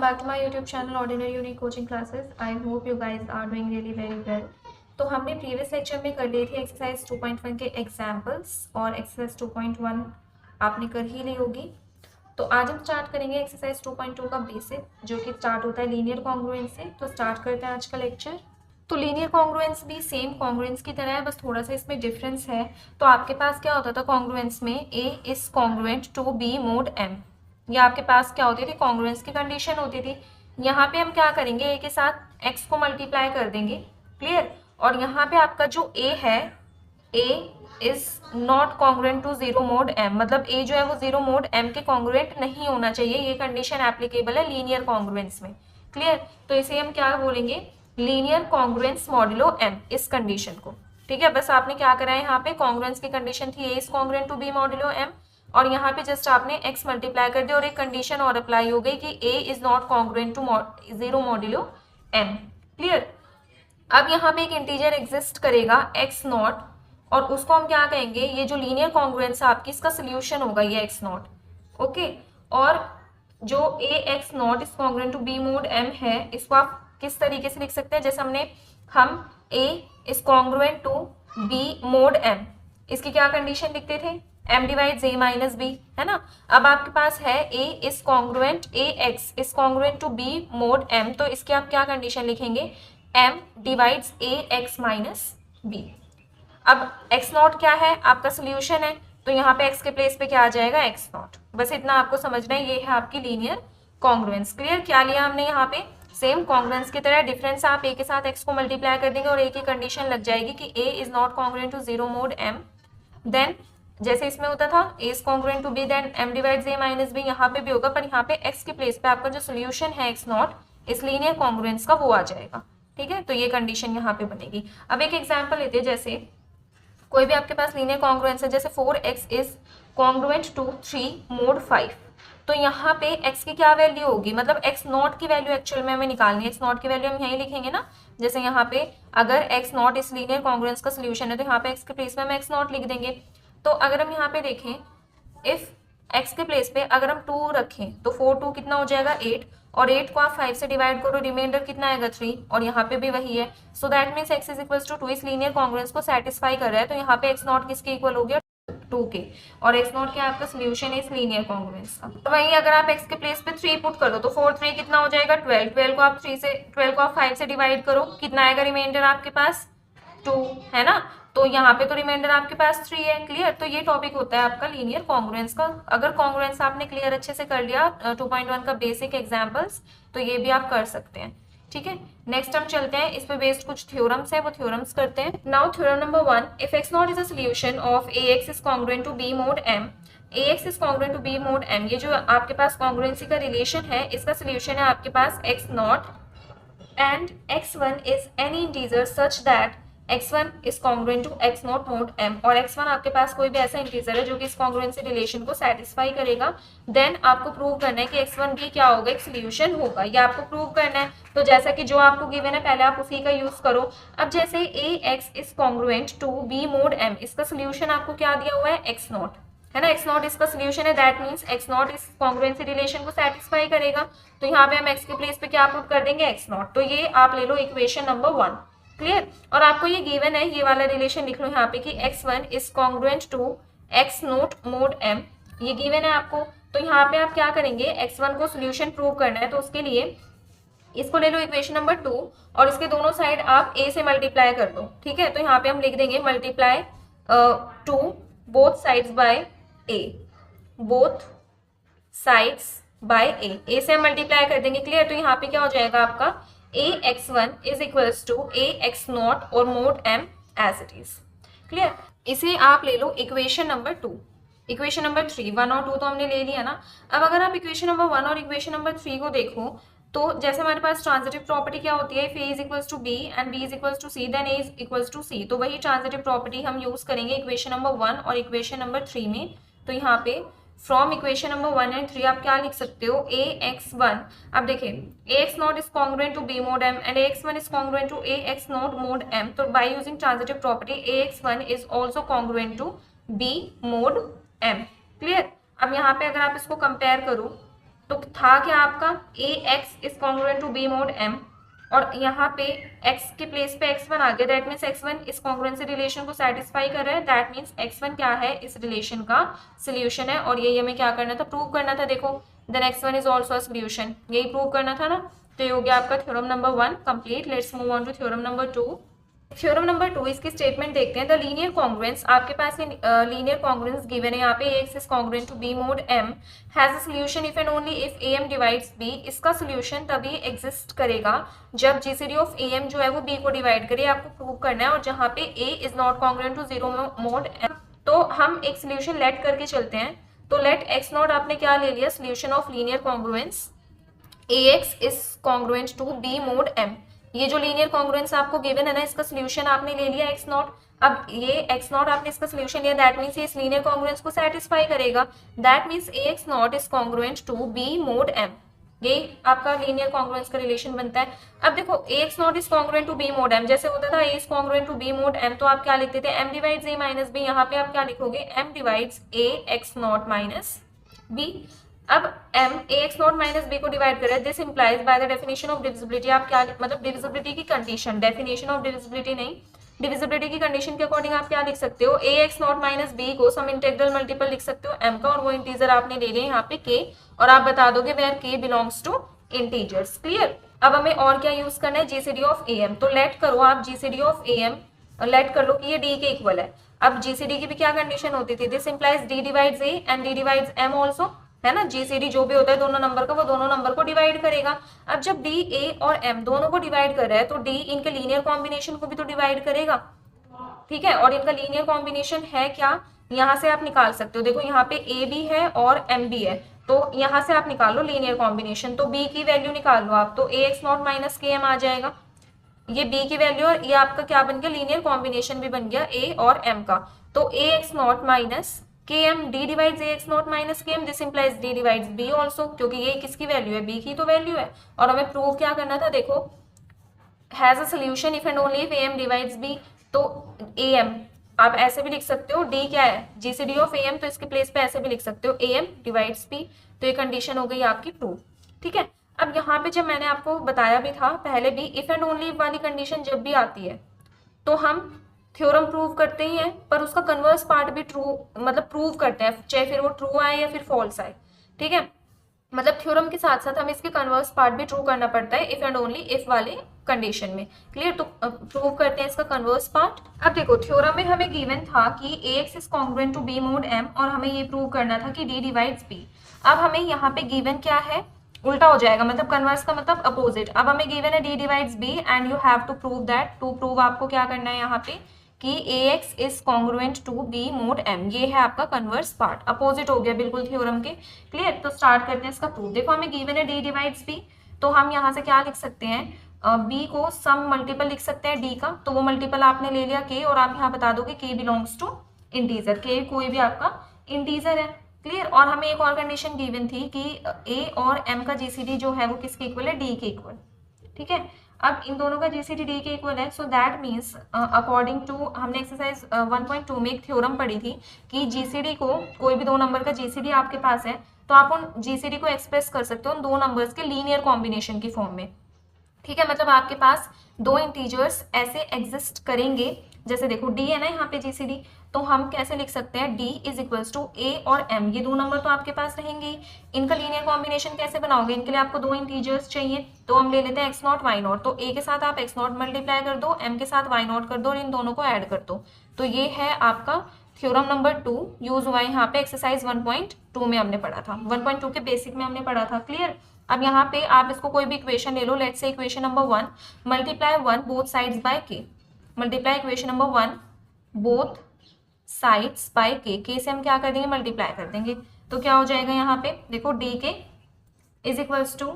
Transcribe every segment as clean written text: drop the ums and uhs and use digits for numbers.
back to my YouTube channel Ordinary Unique Coaching Classes. I hope you guys are doing really very well. तो हमने previous lecture में कर लिए थे exercise 2.1 के एग्जाम्पल्स और एक्सरसाइज 2.1 आपने कर ही ली होगी। तो आज हम स्टार्ट करेंगे एक्सरसाइज 2.2 का बेसिक, जो कि स्टार्ट होता है लीनियर कॉन्ग्रुएंस से। तो स्टार्ट करते हैं आज का लेक्चर। तो लीनियर कॉन्ग्रुएंस भी सेम कॉन्ग्रुएंस की तरह है, बस थोड़ा सा इसमें डिफरेंस है। तो आपके पास क्या होता था कॉन्ग्रुएंस में, A is congruent to B mod M. ये आपके पास क्या होती थी, कॉन्ग्रुएंस की कंडीशन होती थी। यहाँ पे हम क्या करेंगे, ए के साथ एक्स को मल्टीप्लाई कर देंगे, क्लियर। और यहाँ पे आपका जो ए है, A is not congruent to zero mod M, मतलब ए जो है वो जीरो मोड एम के कॉन्ग्रुएंट नहीं होना चाहिए। ये कंडीशन एप्लीकेबल है लीनियर कॉन्ग्रुएंस में, क्लियर। तो इसे हम क्या बोलेंगे, लीनियर कॉन्ग्रुएंस मॉडुलो एम, इस कंडीशन को, ठीक है। बस आपने क्या करा है, यहाँ पे कॉन्ग्रुएंस की कंडीशन थी A is congruent to B modulo M, और यहाँ पे जस्ट आपने x मल्टीप्लाई कर दिया और एक कंडीशन और अप्लाई हो गई कि a is not congruent to zero modulo m, clear. अब यहाँ पे एक इंटीजर एग्जिस्ट करेगा x नॉट, और उसको हम क्या कहेंगे, ये जो लीनियर कॉन्ग्रुएंस है आपकी, इसका सोल्यूशन होगा ये x नॉट, ओके। और जो a x naught is congruent to b mod m है, इसको आप किस तरीके से लिख सकते हैं, जैसे हम a is congruent to b mod m, इसकी क्या कंडीशन लिखते थे, m divides a minus b, है ना। अब आपके पास है a is congruent, a x is congruent to b mod m, तो इसकी आप क्या कंडीशन लिखेंगे, m divides a x minus b। अब x नॉट क्या है, आपका सोल्यूशन है, तो यहाँ पे x के प्लेस पे क्या आ जाएगा, x नॉट। बस इतना आपको समझना है, ये है आपकी लीनियर कॉन्ग्रुएंस, क्लियर। क्या लिया हमने यहाँ पे, सेम कॉन्ग्रुएंस की तरह, डिफरेंस आप a के साथ x को मल्टीप्लाई कर देंगे और a की कंडीशन लग जाएगी कि a is not congruent to zero mod m। Then जैसे इसमें होता था a is congruent to b, then m divides a minus b, यहाँ पे भी होगा, पर यहाँ पे x के प्लेस पे आपका जो सोल्यूशन है x नॉट, इस लीनियर कॉन्ग्रुएंस का, वो आ जाएगा, ठीक है। तो ये कंडीशन यहाँ पे बनेगी। अब एक एग्जांपल लेते हैं, जैसे कोई भी आपके पास लीनियर कॉन्ग्रुएंस है, जैसे 4x is congruent to 3 mode 5, तो यहाँ पे x की क्या वैल्यू होगी, मतलब x नॉट की वैल्यू एक्चुअल में हमें निकालनी है। x नॉट की वैल्यू हम यहीं लिखेंगे ना, जैसे यहाँ पे अगर x नॉट इस लीनियर कॉन्ग्रुएंस का सोल्यूशन है, तो यहाँ पे x के प्लेस में हम x नॉट लिख देंगे। तो अगर हम यहाँ पे देखें, इफ x के प्लेस पे अगर हम 2 रखें, तो 4 2 कितना हो जाएगा 8, और 8 को आप 5 से डिवाइड करो, रिमाइंडर कितना आएगा 3, और यहाँ पे भी वही है। So that means x is equals to 2 इस लीनियर कॉन्ग्रुएंस को सेटिस्फाई कर रहा है। तो यहाँ पे x नॉट किसके इक्वल हो गया, 2 के, और x नॉट क्या आपका सोल्यूशन है इस लीनियर कॉन्ग्रुएंस का। तो वहीं अगर आप x के प्लेस पे 3 पुट कर दो, तो 4 3 कितना हो जाएगा 12, 12 को आप 5 से डिवाइड करो, कितना आएगा रिमाइंडर आपके पास 2, है ना। तो यहाँ पे तो रिमाइंडर आपके पास 3 है, क्लियर। तो ये टॉपिक होता है आपका लीनियर कॉन्ग्रुएंस का। अगर कॉन्ग्रुएंस आपने क्लियर अच्छे से कर लिया 2.1 का बेसिक एग्जांपल्स, तो ये भी आप कर सकते हैं, ठीक है। नेक्स्ट हम चलते हैं, इस पे बेस्ड कुछ थ्योरम्स है, वो थ्योरम्स करते हैं। Now theorem number 1, if x naught is a solution of ax is congruent to b mod m, ax is congruent to b mod m, ये जो आपके पास कॉन्ग्रुएंसी का रिलेशन है, इसका सोल्यूशन है आपके पास x not and x1 is any integer such that x1 is congruent to x naught mod m, और x1 आपके पास कोई भी ऐसा इंटीजर है जो कि इस कॉन्ग्रुएंसी रिलेशन को सेटिस्फाई करेगा, देन आपको प्रूव करना है कि x1 भी क्या होगा, एक सोल्यूशन होगा, ये आपको प्रूव करना है। तो जैसा कि जो आपको गिवन है, पहले आप उसी का यूज करो। अब जैसे ax is congruent to b mod m, इसका सोल्यूशन आपको क्या दिया हुआ है, x नॉट, है ना। x नॉट इसका सोल्यूशन है, दैट मीन्स x नॉट इस कॉन्ग्रुएंसी रिलेशन को सेटिस्फाई करेगा। तो यहाँ पे हम x के प्लेस पे क्या पुट कर देंगे, x नॉट। तो ये आप ले लो इक्वेशन नंबर 1, क्लियर। और आपको ये गिवन है, ये वाला रिलेशन लिख लो यहाँ पे कि x1 is congruent to x naught mod m, ये गिवन है आपको। तो यहाँ पे आप क्या करेंगे, x1 को सोल्यूशन प्रूव करना है, तो उसके लिए इसको ले लो इक्वेशन नंबर 2, और इसके दोनों साइड आप a से मल्टीप्लाई कर दो, ठीक है। तो यहाँ पे हम लिख देंगे multiply 2 both sides bye a, both sides bye a से हम मल्टीप्लाई कर देंगे, क्लियर। तो यहाँ पे क्या हो जाएगा आपका, ax1 is equals to ax naught और mod m as it is, clear. इसे आप ले लो इक्वेशन नंबर 2। इक्वेशन नंबर 3, 1 और 2 तो हमने ले लिया ना। अब अगर आप इक्वेशन नंबर 1 और इक्वेशन नंबर 3 को देखो, तो जैसे हमारे पास ट्रांजिटिव प्रॉपर्टी क्या होती है, if a is equals to b and b is equals to c, then a is equals to c, तो वही ट्रांजिटिव प्रॉपर्टी हम यूज करेंगे इक्वेशन नंबर 1 और इक्वेशन नंबर 3 में। तो यहाँ पे फ्रॉम इक्वेशन नंबर 1 एंड 3 आप क्या लिख सकते हो, ax1, अब देखिए ax naught is congruent to b mod m and ax1 is congruent to ax naught mod m, तो by using transitive property ax1 is also congruent to b mod m, clear. अब यहाँ पे अगर आप इसको compare करो, तो था क्या आपका A x is congruent to B mod M, और यहाँ पे x के प्लेस पे x1 आ गया, दैट मीन्स x1 इस कॉन्ग्रुएंसी रिलेशन को सेटिस्फाई कर रहा है, दैट मीन्स x1 क्या है, इस रिलेशन का सोल्यूशन है, और यही हमें क्या करना था, प्रूव करना था। देखो then x1 is also a solution, यही प्रूव करना था ना। तो ये हो गया आपका theorem number 1 complete. Let's move on to theorem number 2। Theorem number 2 इसकी स्टेटमेंट देखते हैं। द लीनियर कॉन्ग्रुएंस, आपके पास ये लीनियर कॉन्ग्रुएंस गिवन है यहाँ पे, x is congruent to b mod m has a solution if and only if am divides b। इसका solution तभी एग्जिस्ट करेगा जब जीसीडी ऑफ am जो है वो b को डिवाइड करे, आपको प्रूव करना है, और जहाँ पे a is not congruent to 0 mod m। तो हम एक सॉल्यूशन लेट करके चलते हैं। तो लेट x नॉट आपने क्या ले लिया, solution of linear congruence ax is congruent to b mod m। ये जो लीनियर कॉन्ग्रुएंस आपको गिवन है ना, इसका सोल्यूशन आपने ले लिया x नॉट। अब ये x नॉट आपने इसका सोल्यूशन लिया, दैट मीन्स ये इस लीनियर कॉन्ग्रुएंस को सेटिस्फाई करेगा, that means ax naught is congruent to b mod m। ये आपका लीनियर कॉन्ग्रुएंस का रिलेशन बनता है। अब देखो ax naught is congruent to b mod m, जैसे होता था a is congruent to b mod m, तो आप क्या लिखते थे, m divides a minus b। यहाँ पे आप क्या लिखोगे, m divides a x naught minus b। अब m ax naught minus b को डिवाइड कर रहा है, this implies by the definition of divisibility. आप क्या मतलब डिविजिबिलिटी की कंडीशन, डेफिनेशन ऑफ डिविजिबिलिटी नहीं, डिविजिबिलिटी की कंडीशन के अकॉर्डिंग आप क्या लिख सकते हो, ax नॉट माइनस b को सम इंटीग्रल मल्टीपल लिख सकते हो m का, और वो इंटीजर आपने ले लिया यहाँ पे k, और आप बता दोगे where k belongs to integers. Clear. अब हमें और क्या यूज करना है, जीसीडी ऑफ am। तो लेट करो आप जीसीडी ऑफ am, लेट कर लो कि ये d के इक्वल है। अब जीसीडी की भी क्या कंडीशन होती थी, this implies d divides a and d divides m also, है ना। जीसीडी जो भी होता है दोनों नंबर का, वो दोनों नंबर को डिवाइड करेगा। अब जब डी ए और एम दोनों को डिवाइड कर रहा है, तो डी इनके लीनियर कॉम्बिनेशन को भी तो डिवाइड करेगा, ठीक है। और इनका लीनियर कॉम्बिनेशन है क्या, यहाँ से आप निकाल सकते हो। देखो यहाँ पे ए भी है और एम भी है, तो यहाँ से आप निकाल लो लीनियर कॉम्बिनेशन। तो बी की वैल्यू निकाल लो आप, तो A x naught minus K M आ जाएगा, ये बी की वैल्यू, और ये आपका क्या बन गया, लीनियर कॉम्बिनेशन भी बन गया ए और एम का। तो A x naught minus K M, D divides A x naught minus K M, this implies D divides B also, क्योंकि ये किसकी वैल्यू है, बी की तो वैल्यू है। और हमें प्रूव क्या करना था, देखो has a solution if and only if a m divides b. तो ए एम आप ऐसे भी लिख सकते हो, डी क्या है, जीसीडी ऑफ ए एम, तो इसके प्लेस पे ऐसे भी लिख सकते हो, ए एम डिवाइड्स बी। तो ये कंडीशन हो गई आपकी प्रूव, ठीक है। अब यहाँ पे जब मैंने आपको बताया भी था पहले भी, इफ एंड ओनली इफ वाली कंडीशन जब भी आती है तो हम थ्योरम प्रूव करते ही हैं, पर उसका कन्वर्स पार्ट भी ट्रू मतलब प्रूव करते हैं, चाहे फिर वो ट्रू आए या फिर फॉल्स आए, ठीक है। मतलब थ्योरम के साथ साथ हमें इसके कन्वर्स पार्ट भी ट्रू करना पड़ता है इफ एंड ओनली इफ वाले कंडीशन में। क्लियर। तो प्रूव करते हैं इसका कन्वर्स पार्ट। अब देखो थ्योरम में हमें गिवन था कि ax is congruent to b mod m, और हमें ये प्रूव करना था कि d डिवाइड्स b। अब हमें यहाँ पे गिवन क्या है, उल्टा हो जाएगा, मतलब कन्वर्स का मतलब अपोजिट। अब हमें गिवन है d divides b and you have to prove that. To prove आपको क्या करना है यहाँ पे कि ax is congruent to b mod m, ये है आपका कन्वर्स पार्ट, अपोजिट हो गया बिल्कुल थ्योरम के। क्लियर। तो स्टार्ट करते हैं इसका प्रूफ। देखो हमें गिवन है d डिवाइड्स b, तो हम यहाँ से क्या लिख सकते हैं, b को सम मल्टीपल लिख सकते हैं d का, तो वो मल्टीपल आपने ले लिया k, और आप यहाँ बता दोगे k belongs to integer, k कोई भी आपका इंटीजर है। क्लियर। और हमें एक और कंडीशन गिवन थी कि a और m का जीसीडी जो है वो किसके इक्वल है, d के इक्वल, ठीक है। अब इन दोनों का जीसीडी डी के इक्वल है, so that means according to, हमने एक्सरसाइज 1.2 में एक थ्योरम पढ़ी थी कि जीसीडी को, कोई भी दो नंबर का जीसीडी आपके पास है, तो आप उन जीसीडी को एक्सप्रेस कर सकते हो उन दो नंबर्स के लीनियर कॉम्बिनेशन की फॉर्म में, ठीक है। मतलब आपके पास दो इंटीजर्स ऐसे एग्जिस्ट करेंगे, जैसे देखो d है ना यहाँ पे जीसीडी, तो हम कैसे लिख सकते हैं, d is equals to a और m, ये दो नंबर तो आपके पास रहेंगे। इनका लीनियर कॉम्बिनेशन कैसे बनाओगे, इनके लिए आपको दो इंटीजर्स चाहिए, तो हम ले लेते हैं x नॉट y नॉट। तो a के साथ आप x नॉट मल्टीप्लाई कर दो, m के साथ y नॉट कर दो, और इन दोनों को ऐड कर दो। तो ये है आपका थ्योरम नंबर 2 यूज हुआ है यहाँ पे, एक्सरसाइज 1.2 में हमने पढ़ा था, 1.2 के बेसिक में हमने पढ़ा था। क्लियर। अब यहाँ पे आप इसको कोई भी इक्वेशन ले लो, let's say equation number 1 multiply 1 both sides by k, multiply equation number 1 both sides by k से हम क्या कर देंगे, मल्टीप्लाई कर देंगे। तो क्या हो जाएगा यहाँ पे, देखो डी के is equals to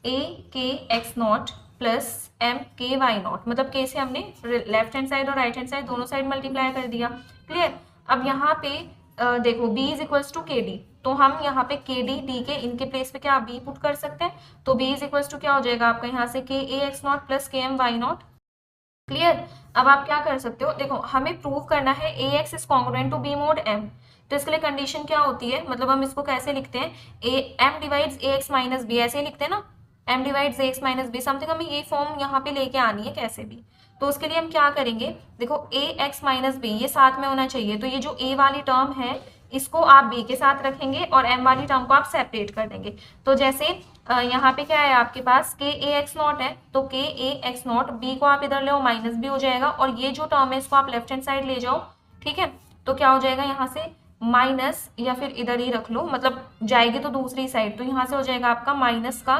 A k x naught plus M के वाई नॉट, मतलब के से हमने लेफ्ट हैंड साइड और राइट हैंड साइड दोनों साइड मल्टीप्लाई कर दिया। क्लियर। अब यहाँ पे देखो b इज इक्वल्स टू के डी, तो हम यहाँ पे के डी डी के इनके प्लेस पे क्या b पुट कर सकते हैं, तो b इज इक्वल्स टू क्या हो जाएगा आपका यहाँ से के ए एक्स नॉट प्लस के एम वाई नॉट, क्लियर। अब आप क्या कर सकते हो, देखो हमें प्रूव करना है A x is congruent to B mod M. तो इसके लिए कंडीशन क्या होती है, मतलब हम इसको कैसे लिखते हैं, a m divides A x minus b, ऐसे ही लिखते हैं ना, एम डिवाइड्स ए एक्स माइनस बी, समथिंग हमें ये फॉर्म यहाँ पे लेके आनी है कैसे भी। तो उसके लिए हम क्या करेंगे, देखो ए एक्स माइनस बी ये साथ में होना चाहिए, तो ये जो ए वाली टर्म है इसको आप बी के साथ रखेंगे और एम वाली टर्म को आप सेपरेट कर देंगे। तो जैसे यहाँ पे क्या है आपके पास के ए एक्स नॉट है, तो K A x not be को आप इधर ले माइनस बी हो जाएगा, और ये जो टर्म है इसको आप लेफ्ट हैंड साइड ले जाओ, ठीक है। तो क्या हो जाएगा यहाँ से माइनस, या फिर इधर ही रख लो, मतलब जाएगी तो दूसरी साइड, तो यहाँ से हो जाएगा आपका माइनस का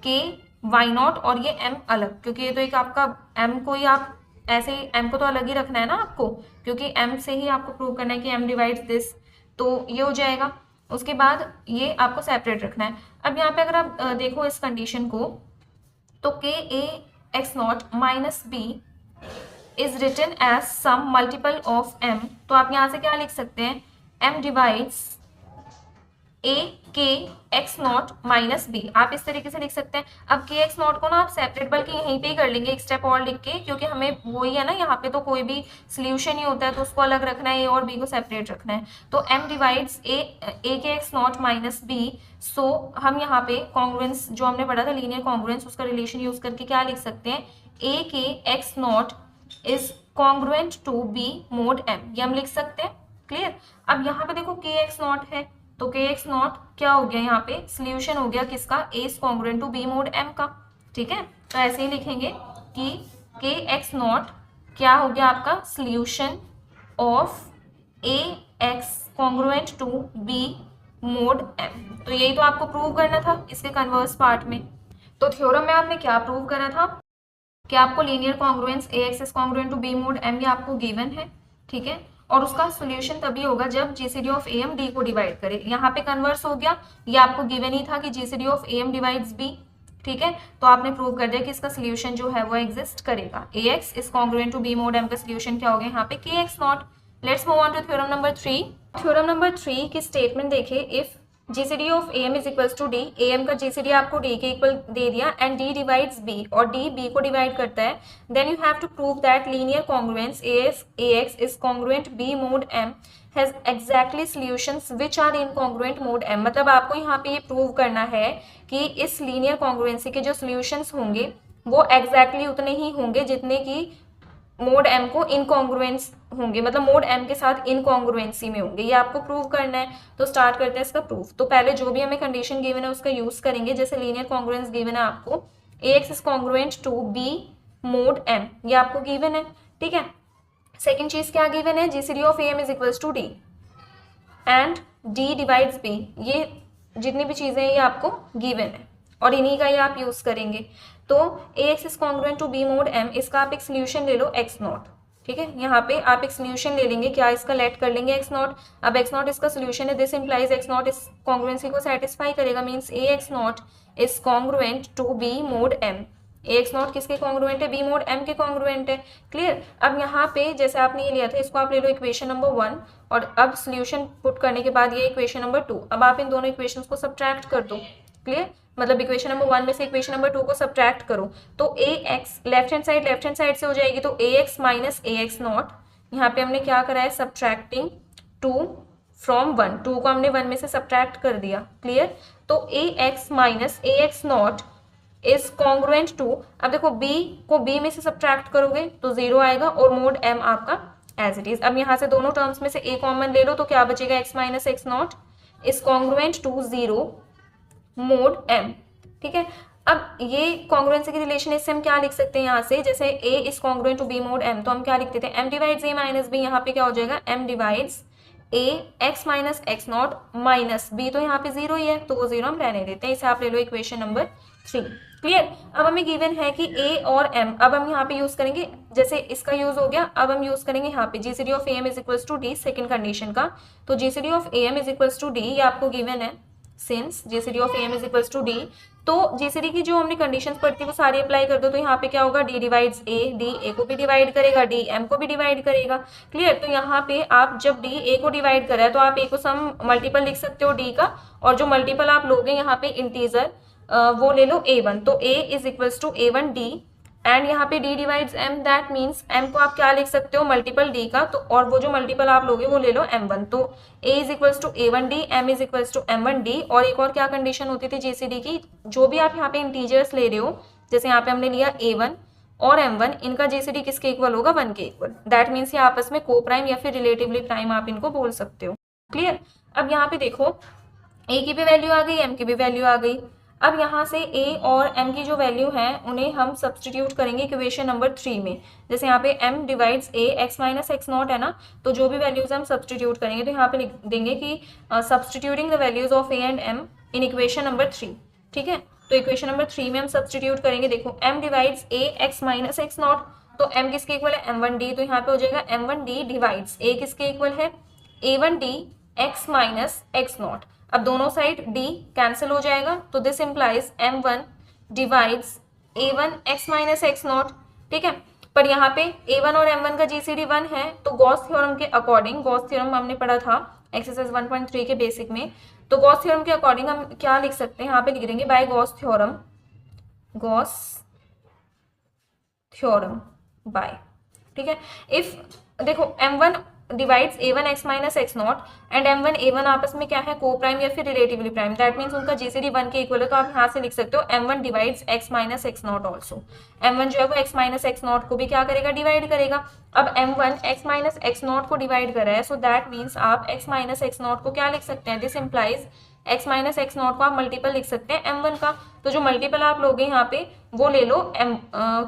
के वाई नॉट, और ये एम अलग, क्योंकि ये तो एक आपका एम को ही आप ऐसे ही एम को तो अलग ही रखना है ना आपको, क्योंकि एम से ही आपको प्रूव करना है कि एम डिवाइड्स दिस, तो ये हो जाएगा। उसके बाद ये आपको सेपरेट रखना है। अब यहाँ पे अगर आप देखो इस कंडीशन को, तो K A x naught minus B is written as some multiple of M, तो आप यहाँ से क्या लिख सकते हैं, M divides a k x naught minus B, आप इस तरीके से लिख सकते हैं। अब के एक्स नॉट को ना आप सेपरेट बल्कि यहीं पे ही कर लेंगे एक स्टेप और लिख के, क्योंकि हमें वही है ना, यहाँ पे तो कोई भी सोल्यूशन ही होता है तो उसको अलग रखना है, ए और बी को सेपरेट रखना है। तो M divides a k x naught minus b, so हम यहाँ पे कॉन्ग्रुएंस जो हमने पढ़ा था लीनियर कॉन्ग्रुएंस, उसका रिलेशन यूज करके क्या लिख सकते हैं, a k x naught is congruent to B mod M, ये हम लिख सकते हैं। क्लियर। अब यहाँ पे देखो के एक्स नॉट है, तो के एक्स नॉट क्या हो गया, यहाँ पे सोल्यूशन हो गया किसका, A is congruent to B mod M का, ठीक है। तो ऐसे ही लिखेंगे कि के एक्स नॉट क्या हो गया आपका solution of a x congruent to B mod M. तो यही तो आपको प्रूव करना था इसके कन्वर्स पार्ट में। तो थ्योरम में आपने क्या प्रूव करना था कि आपको linear congruence A x is congruent to B mod M, ये आपको गिवन है, ठीक है। और उसका सोल्यूशन तभी होगा जब GCD of A m d को डिवाइड करे, यहाँ पे कन्वर्स हो गया, ये आपको गिवन ही था कि GCD of A m divides b, ठीक है। तो आपने प्रूव कर दिया कि इसका सोल्यूशन जो है वो एग्जिस्ट करेगा, A x is congruent to B mod M का सोल्यूशन क्या हो गया यहाँ पे, K x naught. Let's move on to theorem number 3। Theorem number 3 की स्टेटमेंट देखिए, if GCD of A M is equals to D, A M का GCD आपको डी के इक्वल दे दिया, एंड डी डिवाइड्स बी, और डी बी को divide करता है, then you have to prove that linear congruence A x is congruent B mod M has exactly solutions which are incongruent mod M. मतलब आपको यहाँ पे ये प्रूव करना है कि इस लीनियर कॉन्ग्रुएंसी के जो सॉल्यूशंस होंगे वो एग्जैक्टली उतने ही होंगे जितने की मोड एम को इनकॉन्ग्रुएंस होंगे, मतलब मोड एम के साथ इनकॉन्ग्रुएंसी में होंगे, ये आपको प्रूव करना है। तो स्टार्ट करते हैं इसका प्रूफ। तो पहले जो भी हमें कंडीशन गिवन है उसका यूज करेंगे, जैसे लीनियर कॉन्ग्रुएंस गिवन है आपको, A x is congruent to B mod M, ये आपको गिवन है, ठीक है। सेकेंड चीज क्या गिवन है, GCD of A M is equals to d and D divides b, ये जितनी भी चीजें ये आपको गिवन है और इन्हीं का ये आप यूज करेंगे। तो A x is congruent to B mod M, इसका आप एक सोल्यूशन ले लो एक्स नॉट, ठीक है। यहाँ पे आप एक सोल्यूशन ले लेंगे, क्या इसका लेट कर लेंगे एक्स नॉट। अब एक्स नॉट इसका सोल्यूशन है, दिस इंप्लाइज एक्स नॉट इस कॉन्ग्रुएंसी को सेटिस्फाई करेगा, means a x naught is congruent to B mod m. A x naught किसके कॉन्ग्रुएंट है, बी मोड एम के कॉन्ग्रुएंट है। क्लियर। अब यहाँ पे जैसे आपने ये लिया था, इसको आप ले लो इक्वेशन नंबर 1, और अब सोल्यूशन पुट करने के बाद ये इक्वेशन नंबर 2, अब आप इन दोनों इक्वेशंस को सब्ट्रैक्ट कर दो। क्लियर। मतलब इक्वेशन नंबर 1 में से इक्वेशन नंबर 2 को सब्ट्रैक्ट करो, तो A X left hand side से हो जाएगी, तो A x minus A x naught, यहाँ पे हमने क्या करा है, सब्ट्रैक्टिंग 2 फ्रॉम 1, 2 को हमने 1 में से सब्ट्रैक्ट कर दिया। क्लियर। तो A x minus A x naught is congruent to, अब देखो b को b में से सब्ट्रैक्ट करोगे तो 0 आएगा, और मोड m आपका एज इट इज। अब यहाँ से दोनों टर्म्स में से a कॉमन ले लो, तो क्या बचेगा, x minus x naught is congruent to 0 mod m, ठीक है। अब ये कॉन्ग्रुएंसी की रिलेशन इससे हम क्या लिख सकते हैं, यहाँ से जैसे a is congruent to b mod m, तो हम क्या लिखते थे, m divides a minus b, यहाँ पे क्या हो जाएगा, m divides a x minus x naught minus b, तो यहाँ पे 0 ही है, तो वो 0 हम रहने देते हैं, इसे आप ले लो इक्वेशन नंबर 3। क्लियर। अब हमें गिवन है कि a और m, अब हम यहाँ पे यूज करेंगे, जैसे इसका यूज हो गया, अब हम यूज करेंगे यहाँ पे GCD of am is equals to d, second condition का। तो GCD of am is equals to d, ये आपको गिवन है, since GCD of am is equals to d, तो जीसीडी की जो हमने कंडीशंस पढ़ती है वो सारी अप्लाई कर दो, तो यहाँ पे क्या होगा, d divides a, d a को भी डिवाइड करेगा, d m को भी डिवाइड करेगा। क्लियर। तो यहाँ पे आप जब d a को डिवाइड कर रहा है तो आप a को सम मल्टीपल लिख सकते हो d का, और जो मल्टीपल आप लोगे यहाँ पे इंटीजर वो ले लो a1, तो a is equals to a1 d and यहाँ पे d divides m, that means m को आप क्या लिख सकते हो, मल्टीपल d का, तो और वो जो मल्टीपल आप लोगे वो ले लो m1, तो a is equals to a1d, m is equals to m1d। और एक और क्या कंडीशन होती थी जीसीडी की, जो भी आप यहाँ पे इंटीजर्स ले रहे हो, जैसे यहाँ पे हमने लिया a1 और m1, इनका जीसीडी किसके इक्वल होगा, 1 के इक्वल। दैट मीन्स ये आपस में को प्राइम या फिर रिलेटिवली प्राइम आप इनको बोल सकते हो। क्लियर। अब यहाँ पे देखो a की भी वैल्यू आ गई, m की भी वैल्यू आ गई। अब यहाँ से a और m की जो वैल्यू है उन्हें हम सब्सटीट्यूट करेंगे इक्वेशन नंबर 3 में। जैसे यहाँ पे m divides a x minus x not है ना, तो जो भी वैल्यूज हम सब्सटीट्यूट करेंगे तो यहाँ पे लिख देंगे कि substituting the values of a and m in equation number 3। ठीक है, तो इक्वेशन नंबर 3 में हम सब्सटीट्यूट करेंगे। देखो m divides a x minus x not, तो m किसके इक्वल है, m1d, तो यहाँ पे हो जाएगा m1d डिवाइड्स a किसके इक्वल है, a1d x minus x naught. अब दोनों साइड d कैंसिल हो जाएगा, तो this implies m1 divides a1 x minus x not. ठीक है, पर यहाँ पे a1 और m1 का जीसीडी 1 है, तो गॉस थ्योरम के अकॉर्डिंग, गॉस थ्योरम हमने पढ़ा था एक्सरसाइज 1.3 के बेसिक में, तो गॉस थ्योरम के अकॉर्डिंग हम क्या लिख सकते हैं, यहाँ पे लिख देंगे by Gauss theorem, Gauss theorem by. ठीक है, इफ देखो m1 divides a1 x minus x naught and m1 a1 आपस में क्या है, को प्राइम या फिर रिलेटिवली प्राइम, दैट मीन्स उनका जीसीडी 1 के इक्वल है, तो आप यहाँ से लिख सकते हो m1 divides x minus x not also. m1 जो है वो x माइनस एक्स नॉट को भी क्या करेगा, डिवाइड करेगा। अब m1 x minus x not को डिवाइड कर रहा है, सो दैट मीन्स आप x माइनस एक्स नॉट को क्या लिख सकते हैं, this implies x minus x not को आप मल्टीपल लिख सकते हैं m1 का, तो जो मल्टीपल आप लोगे यहाँ पे वो ले लो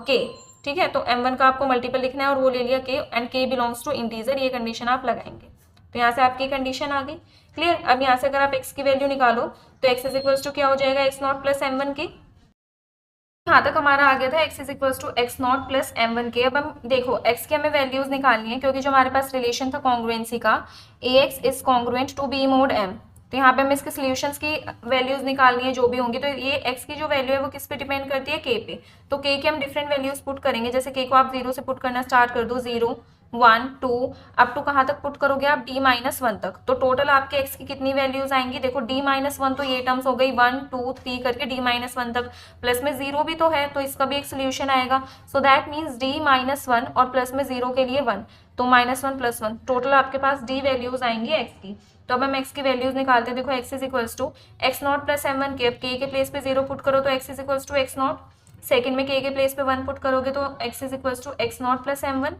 k। ठीक है, तो m1 का आपको मल्टीपल लिखना है और वो ले लिया k, and k belongs to integer, ये कंडीशन आप लगाएंगे, तो यहाँ से आपकी कंडीशन आ गई। क्लियर। अब यहाँ से अगर आप x की वैल्यू निकालो तो x इज इक्वल्स टू क्या हो जाएगा, एक्स नॉट प्लस m1 के। यहाँ तक हमारा आ गया था x is equals to x naught plus m1 के। अब हम देखो x की हमें वैल्यूज निकालनी है, क्योंकि जो हमारे पास रिलेशन था कॉन्ग्रुएंसी का, ax is congruent to b mod m, तो यहाँ पे हमें इसके सॉल्यूशंस की वैल्यूज निकालनी है जो भी होंगी, तो ये x की जो वैल्यू है वो किस पे डिपेंड करती है, k पे। तो k के हम डिफरेंट वैल्यूज पुट करेंगे, जैसे k को आप 0 से पुट करना स्टार्ट कर दो, 0 1 2 अप टू कहाँ तक पुट करोगे आप, d माइनस 1 तक। तो टोटल आपके x की कितनी वैल्यूज आएंगी, देखो d माइनस 1 तो ये टर्म्स हो गई 1 2 3 करके d माइनस 1 तक, प्लस में 0 भी तो है तो इसका भी एक सोल्यूशन आएगा। सो दैट मीन्स d माइनस 1 और प्लस में 0 के लिए 1, तो माइनस 1 प्लस 1, टोटल आपके पास d वैल्यूज आएंगी x की। तो अब हम x की वैल्यूज निकालते हैं। देखो x is equals to x naught plus m1 के, अब k के प्लेस पे 0 पुट करो तो x is equals to x naught, second में k के प्लेस पे 1 पुट करोगे तो x is equals to x naught plus m1,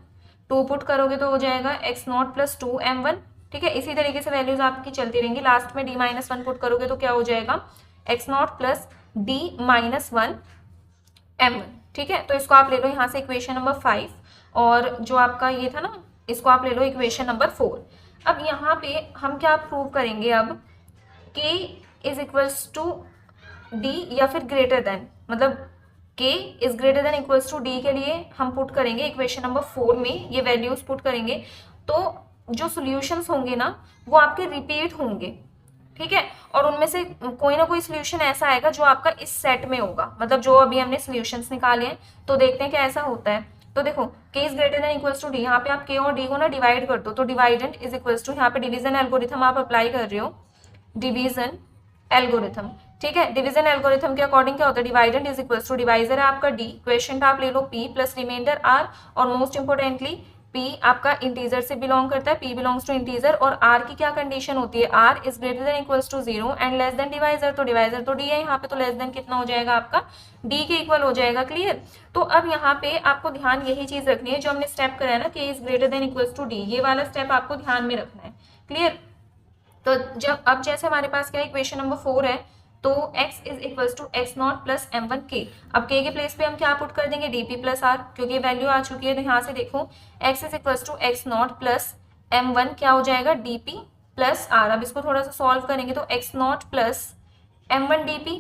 2 put करोगे तो हो जाएगा एक्स नॉट प्लस 2m1। ठीक है, इसी तरीके से वैल्यूज आपकी चलती रहेंगी, लास्ट में d माइनस 1 पुट करोगे तो क्या हो जाएगा, x naught plus d minus 1m1। ठीक है, तो इसको आप ले लो यहाँ से इक्वेशन नंबर 5, और जो आपका ये था ना इसको आप ले लो इक्वेशन नंबर 4। अब यहाँ पे हम क्या प्रूव करेंगे, अब k is equals to d या फिर ग्रेटर देन, मतलब k is greater than equals to d के लिए हम पुट करेंगे इक्वेशन नंबर 4 में, ये वैल्यूज पुट करेंगे, तो जो सॉल्यूशंस होंगे ना वो आपके रिपीट होंगे। ठीक है, और उनमें से कोई ना कोई सोल्यूशन ऐसा आएगा जो आपका इस सेट में होगा, मतलब जो अभी हमने सोल्यूशंस निकाले हैं, तो देखते हैं क्या ऐसा होता है। तो देखो k is greater than equals to d, यहाँ पे आप k और d को ना डिवाइड कर दो, तो डिवाइडेंट इज इक्वल्स टू, यहाँ पे डिवीजन एल्गोरिथम आप अप्लाई कर रहे हो, डिवीजन एल्गोरिथम। ठीक है, डिवीजन एल्गोरिथम के अकॉर्डिंग क्या होता है, dividend is equals to, divisor है आपका d, क्वेश्चन आप ले लो p प्लस रिमाइंडर r, और मोस्ट इंपोर्टेंटली p आपका इंटीजर से बिलोंग करता है, p बिलोंग्स टू इंटीजर, और r की क्या कंडीशन होती है, r is greater than equals to 0 and less than divisor, तो डिवाइजर तो d है यहाँ पे, तो लेस देन कितना हो जाएगा आपका, d के इक्वल हो जाएगा। क्लियर। तो अब यहाँ पे आपको ध्यान यही चीज रखनी है जो हमने स्टेप करा है ना, k is greater than equals to d, ये वाला स्टेप आपको ध्यान में रखना है। क्लियर। तो जब अब जैसे हमारे पास क्या इक्वेशन नंबर 4 है, तो x is equals to x naught plus m1 k, अब k के प्लेस पे हम क्या पुट कर देंगे, dp प्लस r, क्योंकि वैल्यू आ चुकी है, तो यहाँ से देखो x is equals to x naught plus m1 क्या हो जाएगा, dp प्लस r। अब इसको थोड़ा सा सॉल्व करेंगे तो x naught plus m1 dp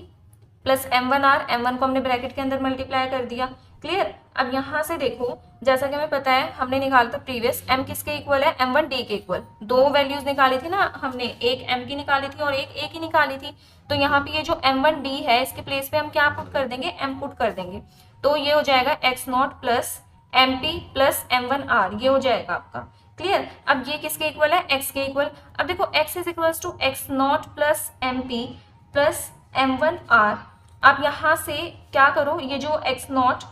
plus m1 r, m1 को हमने ब्रैकेट के अंदर मल्टीप्लाई कर दिया। क्लियर। अब यहाँ से देखो जैसा कि हमें पता है हमने निकाला था प्रीवियस, m किसके इक्वल है, m1 d के इक्वल, दो वैल्यूज निकाली थी ना हमने, एक m की निकाली थी और एक a की निकाली थी, तो यहाँ पे ये जो m1 d है इसके प्लेस पे हम क्या पुट कर देंगे, m पुट कर देंगे, तो ये हो जाएगा x naught plus mp plus m1 r, ये हो जाएगा आपका। क्लियर। अब ये किसके इक्वल है, x के इक्वल। अब देखो x is equals to x naught plus mp plus m1 r, आप यहाँ से क्या करो, ये जो x नॉट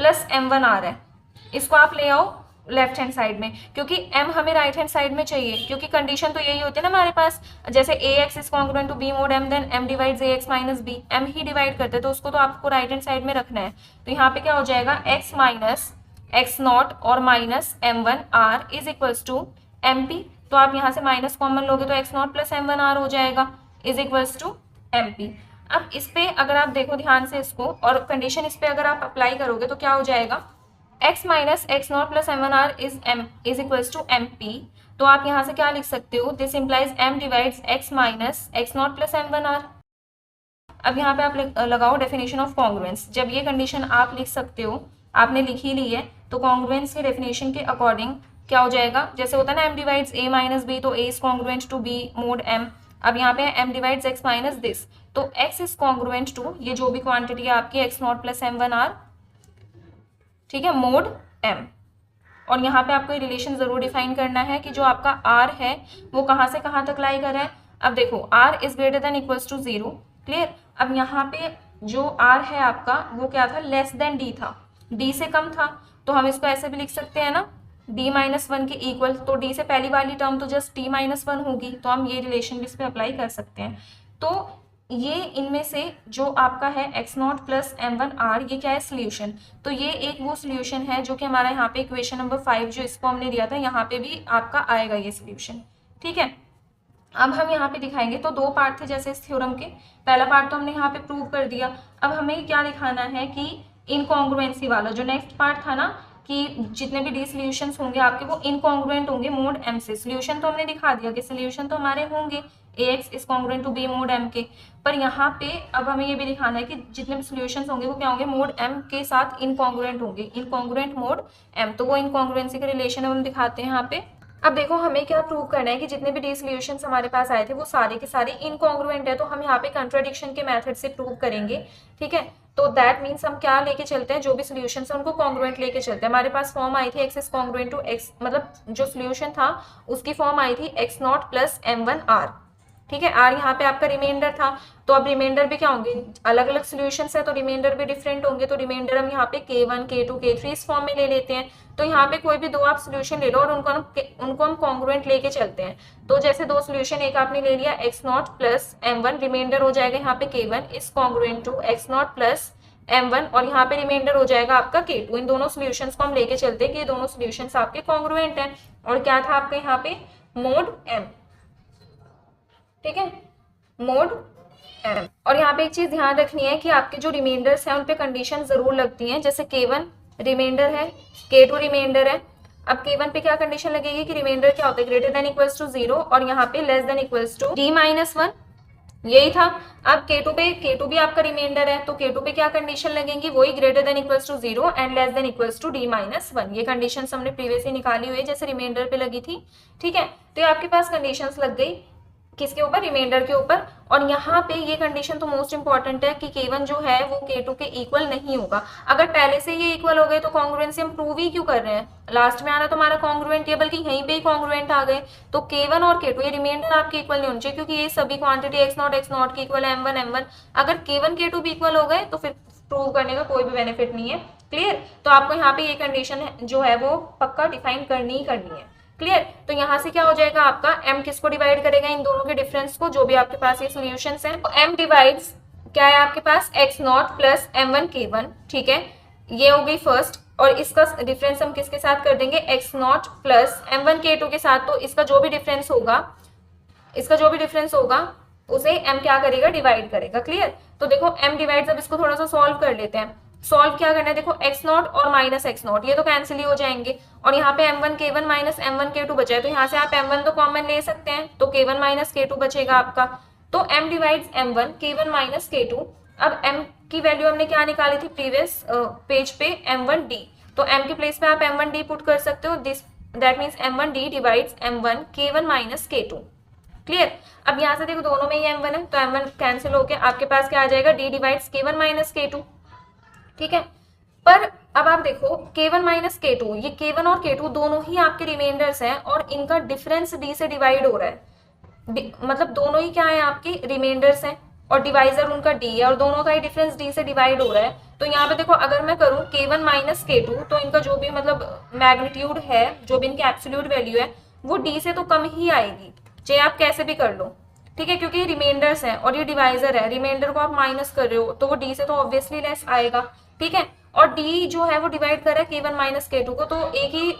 प्लस m1r है, इसको आप ले आओ लेफ्ट हैंड साइड में, क्योंकि m हमें राइट हैंड साइड में चाहिए, क्योंकि कंडीशन तो यही होती है ना हमारे पास, जैसे ax is congruent to b mod m then m divides ax minus b, m ही डिवाइड करते हैं तो उसको तो आपको राइट हैंड साइड में रखना है। तो यहाँ पे क्या हो जाएगा, x माइनस एक्स नॉट और minus m1r is equals to mp, तो आप यहाँ से माइनस कॉमन लोगे तो x नॉट प्लस m1r हो जाएगा इज इक्वल्स टू mp। अब इस पे अगर आप देखो ध्यान से इसको, और कंडीशन इस पे अगर आप अप्लाई करोगे तो क्या हो जाएगा, x minus x naught plus m1r is equals to mp, तो आप यहाँ से क्या लिख सकते हो, this implies m divides x minus x naught plus m1r। अब यहाँ पे आप लगाओ डेफिनेशन ऑफ कॉन्ग्रुएंस, जब ये कंडीशन आप लिख सकते हो, आपने लिख ही ली है, तो कॉन्ग्रुएंस के डेफिनेशन के अकॉर्डिंग क्या हो जाएगा, जैसे होता है ना m divides a minus b, तो a is congruent to b mod m। अब यहाँ पे m divides x minus this, तो x इज कॉन्ग्रुएंट टू ये जो भी क्वांटिटी है आपकी x नॉट प्लस m1r, ठीक है, मोड m। और यहाँ पे आपको रिलेशन जरूर डिफाइन करना है कि जो आपका r है वो कहाँ से कहाँ तक लाई कर है। अब देखो r is greater than equals to 0, clear. अब यहाँ पे जो r है आपका वो क्या था, लेस देन d था, d से कम था, तो हम इसको ऐसे भी लिख सकते हैं ना, d माइनस वन के इक्वल, तो d से पहली वाली टर्म तो जस्ट d माइनस वन होगी, तो हम ये रिलेशन भी इस पर अप्लाई कर सकते हैं। तो ये इनमें से जो आपका है x नॉट प्लस m1r, ये क्या है, सोल्यूशन। तो ये एक वो सोल्यूशन है जो कि हमारा यहाँ पे इक्वेशन नंबर 5 जो इसको हमने दिया था, यहाँ पे भी आपका आएगा ये सोल्यूशन, ठीक है। अब हम यहाँ पे दिखाएंगे, तो दो पार्ट थे जैसे इस थ्योरम के, पहला पार्ट तो हमने यहाँ पे प्रूव कर दिया। अब हमें क्या दिखाना है कि इनकॉन्ग्रुएंसी वाला जो नेक्स्ट पार्ट था ना, कि जितने भी डी सोल्यूशंस होंगे आपके वो इनकॉन्ग्रुएंट होंगे मोड m से। सोल्यूशन तो हमने दिखा दिया कि सोल्यूशन तो हमारे होंगे ax is congruent to b mod m के, पर यहाँ पे अब हमें ये भी दिखाना है कि जितने भी सोल्यूशंस होंगे वो क्या होंगे, मोड m के साथ इनकॉन्ग्रुएंट होंगे, इनकॉन्ग्रुएंट मोड m। तो वो इनकॉन्ग्रुएंसी का रिलेशन हम दिखाते हैं यहाँ पे। अब देखो हमें क्या प्रूव करना है कि जितने भी डी सोल्यूशंस हमारे पास आए थे वो सारे के सारे इनकॉन्ग्रुएंट है, तो हम यहाँ पे कंट्राडिक्शन के मेथड से प्रूव करेंगे, ठीक है। तो दैट मीन्स हम क्या लेके चलते हैं, जो भी सोल्यूशंस है उनको कॉन्ग्रुएंट लेके चलते हैं। हमारे पास फॉर्म आई थी x is congruent to x, मतलब जो सोल्यूशन था उसकी फॉर्म आई थी एक्स नॉट प्लस m1r, ठीक है। r यहाँ पे आपका रिमाइंडर था, तो अब रिमाइंडर भी क्या होंगे, अलग अलग सोल्यूशंस है तो रिमाइंडर भी डिफरेंट होंगे, तो रिमाइंडर हम यहाँ पे k1 k2 k3 इस फॉर्म में ले लेते हैं। तो यहाँ पे कोई भी दो आप सोल्यूशन ले लो और उनको हम कॉन्ग्रुएंट लेके चलते हैं। तो जैसे दो सोल्यूशन, एक आपने ले लिया x naught plus m1, reminder हो जाएगा यहाँ पे k1 is congruent to x naught plus m1, और यहाँ पे रिमाइंडर हो जाएगा आपका k2। इन दोनों सोल्यूशंस को हम लेके चलते हैं कि ये दोनों सोल्यूशंस आपके कॉन्ग्रुएंट हैं। और क्या था आपका यहाँ पे, मोड m, ठीक है, मोड m। और यहाँ पे एक चीज ध्यान रखनी है कि आपके जो रिमाइंडर्स हैं उन पे कंडीशन जरूर लगती हैं, जैसे k1 रिमाइंडर है, k2 रिमाइंडर है। अब k1 पे क्या कंडीशन लगेगी कि रिमाइंडर क्या होता है, ग्रेटर देन इक्वल्स टू 0, और यहाँ पे less than equals to d minus one, यही था। अब k2 पे, k2 भी आपका रिमाइंडर है, तो k2 पे क्या कंडीशन लगेंगी, वही greater than equals to 0 and less than equals to d minus one. ये कंडीशन हमने प्रीवियसली निकाली हुई है जैसे रिमाइंडर पे लगी थी, ठीक है। तो ये आपके पास कंडीशंस लग गई किसके ऊपर, रिमाइंडर के ऊपर। और यहाँ पे ये कंडीशन तो मोस्ट इंपॉर्टेंट है कि k1 जो है वो k2 के इक्वल नहीं होगा। अगर पहले से ये इक्वल हो गए तो कॉन्ग्रुएंसी हम प्रूव ही क्यों कर रहे हैं, लास्ट में आना तो हमारा कॉन्ग्रुएंट है, बल्कि यहीं पे ही कॉन्ग्रुएंट आ गए। तो k1 और k2 ये रिमाइंडर आपके इक्वल नहीं होने चाहिए, क्योंकि ये सभी क्वांटिटी x नॉट की इक्वल है, m1 अगर k1 k2 भी इक्वल हो गए तो फिर प्रूव करने का कोई भी बेनिफिट नहीं है, क्लियर। तो आपको यहाँ पे ये कंडीशन जो है वो पक्का डिफाइन करनी ही करनी है, क्लियर। तो यहाँ से क्या हो जाएगा आपका, m किसको डिवाइड करेगा, इन दोनों के डिफरेंस को, जो भी आपके पास ये सॉल्यूशंस हैं। तो m डिवाइड्स क्या है आपके पास, x naught plus m1 k1, ठीक है, ये हो गई फर्स्ट। और इसका डिफरेंस हम किसके साथ कर देंगे, x naught plus m1 k2 के साथ। तो इसका जो भी डिफरेंस होगा उसे m क्या करेगा, डिवाइड करेगा, क्लियर। तो देखो m डिवाइड्स, अब इसको थोड़ा सा सॉल्व कर लेते हैं। सॉल्व क्या करना है, देखो x नॉट और माइनस एक्स नॉट ये तो कैंसिल ही हो जाएंगे, और यहाँ पे m1 k1 minus m1 k2 बचा है, तो यहाँ से आप m1 तो कॉमन ले सकते हैं, तो k1 माइनस k2 बचेगा आपका। तो m divides m1 k1 minus k2। अब m की वैल्यू हमने क्या निकाली थी प्रीवियस पेज पे, m1d, तो m के प्लेस पे आप m1d पुट कर सकते हो, this that means m1d divides m1 k1 minus k2, clear. अब यहाँ से देखो दोनों में ही m1 है, तो m1 कैंसिल होके आपके पास क्या आ जाएगा, d divides k1 minus k2, ठीक है। पर अब आप देखो k1 माइनस k2, ये k1 और k2 दोनों ही आपके रिमाइंडर्स हैं और इनका डिफरेंस d से डिवाइड हो रहा है, मतलब दोनों ही क्या है आपके रिमाइंडर्स हैं और डिवाइजर उनका डी है और दोनों का ही डिफरेंस डी से डिवाइड हो रहा है, तो यहाँ पे देखो अगर मैं करूँ k1 माइनस k2, तो इनका जो भी मतलब मैग्नीट्यूड है, जो भी इनकी एब्सोल्यूट वैल्यू है, वो डी से तो कम ही आएगी, चाहे आप कैसे भी कर लो, ठीक है, क्योंकि ये रिमाइंडर्स है और ये डिवाइजर है, रिमाइंडर को आप माइनस कर रहे हो तो वो डी से तो ऑब्वियसली लेस आएगा, ठीक है। और डी जो है वो डिवाइड कर रहा है k1 माइनस k2 को, तो एक ही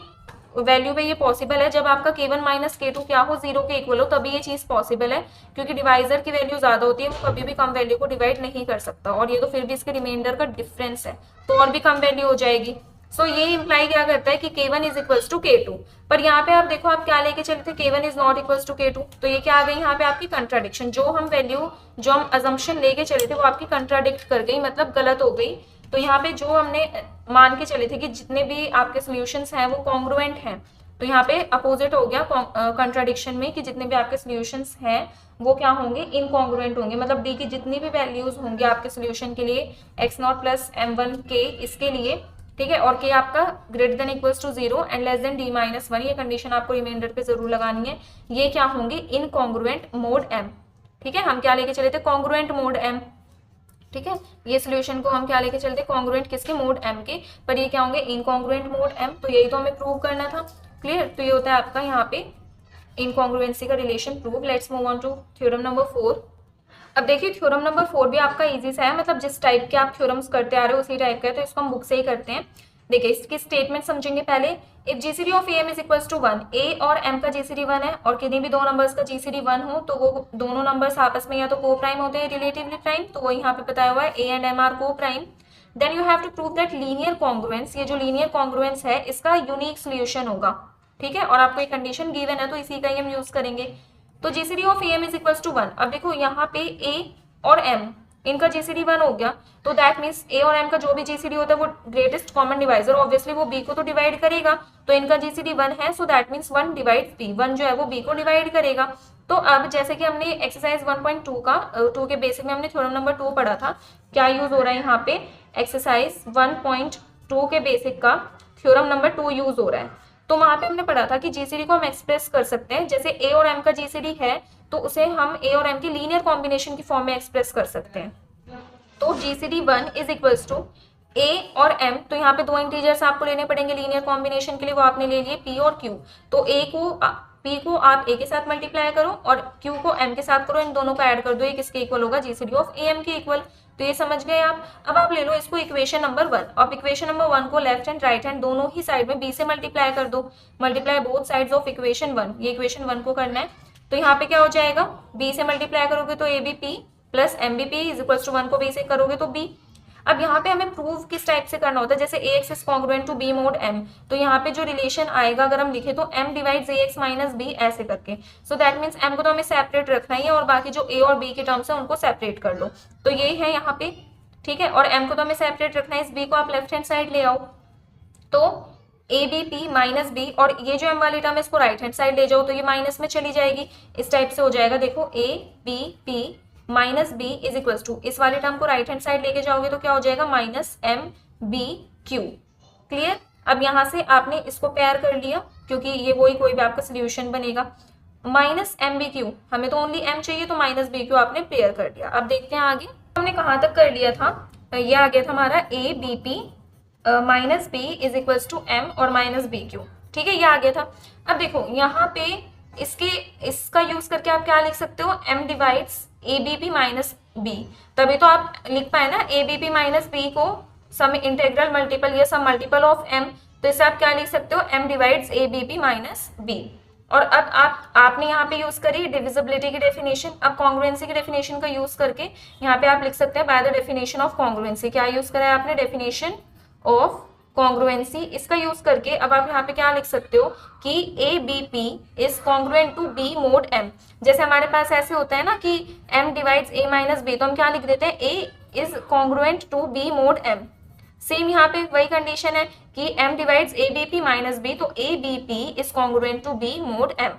वैल्यू पे ये पॉसिबल है जब आपका k1 माइनस k2 क्या हो, 0 के इक्वल हो, तभी ये चीज पॉसिबल है, क्योंकि डिवाइजर की वैल्यू ज्यादा होती है, वो कभी भी कम वैल्यू को डिवाइड नहीं कर सकता, और ये तो फिर भी इसके रिमाइंडर का डिफरेंस है, तो और भी कम वैल्यू हो जाएगी। सो ये इंप्लाई क्या करता है कि k1 is equals to k2, पर यहाँ पे आप देखो आप क्या लेके चले थे, k1 is not equals to k2, तो ये क्या आ गई यहाँ पे आपकी कंट्राडिक्शन, जो हम अजम्पशन लेके चले थे वो आपकी कंट्राडिक्ट कर गई, मतलब गलत हो गई। तो यहाँ पे जो हमने मान के चले थे कि जितने भी आपके सोल्यूशंस हैं वो कॉन्ग्रुएंट हैं, तो यहाँ पे अपोजिट हो गया कंट्राडिक्शन में, कि जितने भी आपके सोल्यूशंस हैं वो क्या होंगे, इनकॉन्ग्रुएंट होंगे, मतलब डी की जितनी भी वैल्यूज होंगी आपके सोल्यूशन के लिए x naught plus m1 k इसके लिए, ठीक है, और k आपका greater than equals to 0 and less than d minus 1, ये कंडीशन आपको रिमाइंडर पे जरूर लगानी है, ये क्या होंगे, इनकॉन्ग्रुएंट मोड m, ठीक है। हम क्या लेके चले थे, कॉन्ग्रुएंट मोड m, ठीक है, ये सोल्यूशन को हम क्या लेके चलते, कॉन्ग्रुएंट किसके, मोड m के, पर ये क्या होंगे, इनकॉन्ग्रुएंट मोड m, तो यही तो हमें प्रूव करना था, क्लियर। तो ये होता है आपका यहाँ पे इनकॉन्ग्रुएंसी का relation prove. Let's move on to theorem number 4। अब देखिए थ्योरम नंबर 4 भी आपका इजी सा है, मतलब जिस टाइप के आप थ्योरम्स करते आ रहे हो उसी टाइप का है, तो इसको हम बुक से ही करते हैं। देखिए इसकी स्टेटमेंट समझेंगे पहले। If GCD of m is equals to 1, a और एम का जीसीडी 1 है और किन्हीं भी दो नंबर्स का जीसीडी 1 हो, तो वो दोनों नंबर्स आपस में या तो को प्राइम होते हैं रिलेटिवली प्राइम, तो वो यहाँ पे बताया हुआ है a and m are coprime. Then you have to prove that linear congruence, ये जो लीनियर कॉन्ग्रुएंस है इसका यूनिक सोल्यूशन होगा, ठीक है, और आपको एक कंडीशन गिवन है तो इसी का ही हम यूज करेंगे। तो GCD of m is equals to 1, अब देखो यहाँ पे ए और एम इनका जीसीडी 1 हो गया, तो दैट मीन्स ए और एम का जो भी जीसीडी होता है वो ग्रेटेस्ट कॉमन डिवाइजर, ऑब्वियसली वो बी को तो डिवाइड करेगा, तो इनका जीसीडी 1 है, so that means 1 divides b, 1 जो है वो बी को डिवाइड करेगा। तो अब जैसे कि हमने एक्सरसाइज 1.2 का 2 के बेसिक में हमने थ्योरम नंबर 2 पढ़ा था, क्या यूज हो रहा है यहाँ पे, एक्सरसाइज 1.2 के बेसिक का थ्योरम नंबर 2 यूज हो रहा है। तो वहां पे हमने पढ़ा था कि जीसीडी को हम एक्सप्रेस कर सकते हैं, जैसे ए और एम का जीसीडी है तो उसे हम ए और एम की लीनियर कॉम्बिनेशन की फॉर्म में एक्सप्रेस कर सकते हैं। तो जीसीडी 1 इज इक्वल्स टू ए और एम, तो यहाँ पे दो इंटीजर्स आपको लेने पड़ेंगे लीनियर कॉम्बिनेशन के लिए, वो आपने ले लिए पी और क्यू, तो पी को आप ए के साथ मल्टीप्लाई करो और क्यू को एम के साथ करो, इन दोनों को ऐड कर दो, ये किसके इक्वल होगा, जीसीडी ऑफ ए एम के इक्वल। तो ये समझ गए आप। अब आप ले लो इसको इक्वेशन नंबर 1, अब इक्वेशन नंबर 1 को लेफ्ट एंड राइट हैंड दोनों ही साइड में बी से मल्टीप्लाई कर दो, multiply both sides of equation 1, ये इक्वेशन 1 को करना है। तो यहाँ पे क्या हो जाएगा, बी से मल्टीप्लाई करोगे तो A B p plus m b P is equals to 1 को बी से करोगे तो बी। अब यहाँ पे हमें प्रूव किस टाइप से करना होता है, जैसे A x is congruent to B mod M, तो यहाँ पे जो रिलेशन आएगा अगर हम लिखे तो एम डिवाइड्स ए एक्स माइनस बी ऐसे करके, सो दैट मीन्स एम को तो हमें सेपरेट रखना ही है और बाकी जो ए और बी के टर्म्स है उनको सेपरेट कर लो, तो ये है यहाँ पे, ठीक है, और एम को तो हमें सेपरेट रखना है, इस बी को आप लेफ्ट हैंड साइड ले आओ, तो A B P minus b, और ये जो एम वाली टर्म है इसको राइट हैंड साइड ले जाओ तो ये माइनस में चली जाएगी, इस टाइप से हो जाएगा। देखो a B P minus B is equals to, इस वाले टर्म को राइट हैंड साइड लेके जाओगे तो क्या हो जाएगा, minus m b q, clear. अब यहाँ से आपने इसको पेयर कर लिया क्योंकि ये वही कोई भी आपका सोल्यूशन बनेगा, माइनस एम बी क्यू, हमें तो ओनली एम चाहिए तो माइनस बी क्यू आपने पेयर कर दिया। अब देखते हैं आगे हमने कहाँ तक कर लिया था, ये आ गया था हमारा a B P minus B is equals to m और माइनस बी क्यू, ठीक है, ये आ गया था। अब देखो यहाँ पे इसका यूज करके आप क्या लिख सकते हो, m divides A B P minus b, तभी तो आप लिख पाए ना a B P minus b को सम इंटेग्रल मल्टीपल या सम मल्टीपल ऑफ एम, तो इसे आप क्या लिख सकते हो, m divides A B P minus b. और अब आपने यहाँ पे यूज करी डिविजिबिलिटी की डेफिनेशन, अब कॉन्ग्रुएंसी की डेफिनेशन का यूज करके यहाँ पे आप लिख सकते हैं bye the definition of congruency, क्या यूज करा है आपने, डेफिनेशन ऑफ कॉन्ग्रुएंसी, इसका यूज करके अब आप यहाँ पे क्या लिख सकते हो कि A B P is congruent to B mod M. जैसे हमारे पास ऐसे होता है ना कि M divides A minus B, तो हम क्या लिख देते हैं, A is congruent to B mod M. Same यहाँ पे वही कंडीशन है कि M divides A B P minus B, तो A B P is congruent to B mod M.